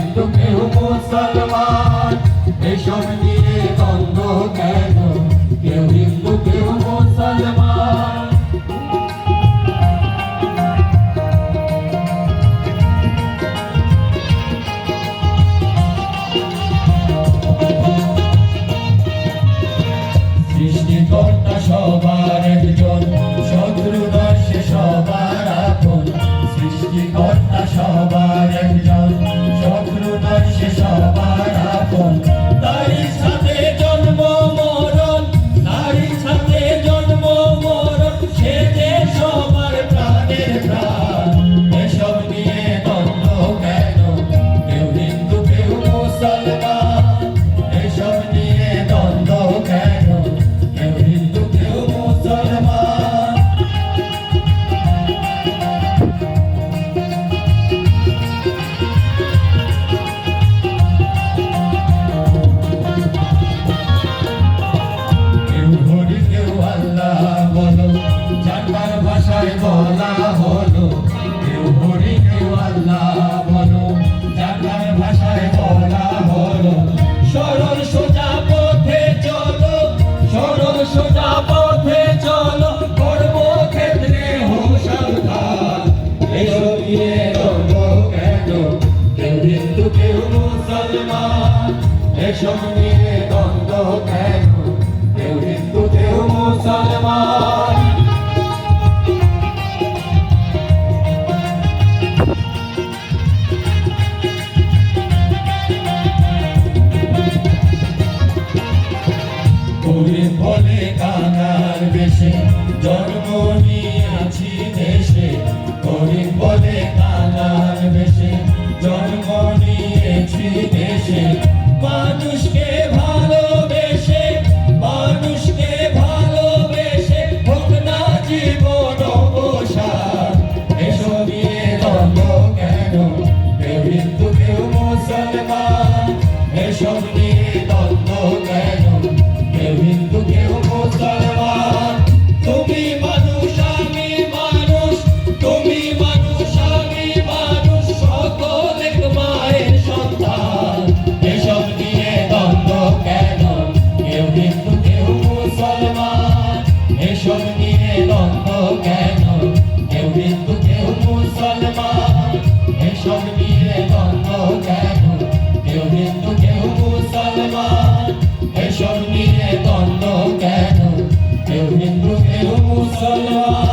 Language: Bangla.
হিন্দু কেউ মুসলমান, এসব নিয়ে দ্বন্দ্ব কেন? কেউ হিন্দু কেউ মুসলমান। সৃষ্টিকর্তা সবার একজন, শত্রু নয় সে সবার আপন। সৃষ্টিকর্তা সবার একজন, শত্রু নয় সে সবার আপন। তারই সাথে জন্ম মরণ, তারই সাথে জন্ম মরণ, সে যে সবার প্রাণের প্রাণ। এসব নিয়ে দ্বন্দ্ব কেন? কেউ হিন্দু কেউ মুসলমান, এসব নিয়ে দ্বন্দ্ব কেন? কেউ হিন্দু কেউ মুসলমান। কেউ হরি কেউ আল্লাহ বলো, যার ভাষায় বলা হলো। কেউ হরি কেউ আল্লাহ বলো, যার ভাষায় বলা হলো। সরল সোজা পথে চলো, সরল সোজা পথে চলো, কর্মক্ষেত্রে হো সাবধান। এসব নিয়ে দ্বন্দ্ব কেন? কেউ হিন্দু কেউ মুসলমান, এসব নিয়ে দ্বন্দ্ব কেন? কেউ হিন্দু কেউ মুসলমান। গরিব বলে কাঙাল বেশে জন্ম নিয়েছি দেশে, গরিব বলে কাঙাল বেশে জন্ম নিয়েছি দেশে। মানুষকে ভালোবেসে, মানুষকে ভালোবেসে হোক না জীবন অবসান। এসব নিয়ে দ্বন্দ্ব কেন? কেউ হিন্দু কেউ মুসলমান, এসব নিয়ে দ্বন্দ্ব কেন? কেউ হিন্দু কেউ মুসলমান। তুমি মানুষ আমি মানুষ, তুমি মানুষ আমি মানুষ, সকলে মায়ের সন্তান। এসব নিয়ে দ্বন্দ্ব কেন? কেউ হিন্দু কেউ মুসলমান, এসব নিয়ে দ্বন্দ্ব কেন? কেউ হিন্দু কেউ মুসলমান, এসব নিয়ে দ্বন্দ্ব কেন? কেউ হিন্দু কেউ মুসলমান, এসব নিয়ে দ্বন্দ্ব কেন? কেউ হিন্দু কেউ মুসলমান।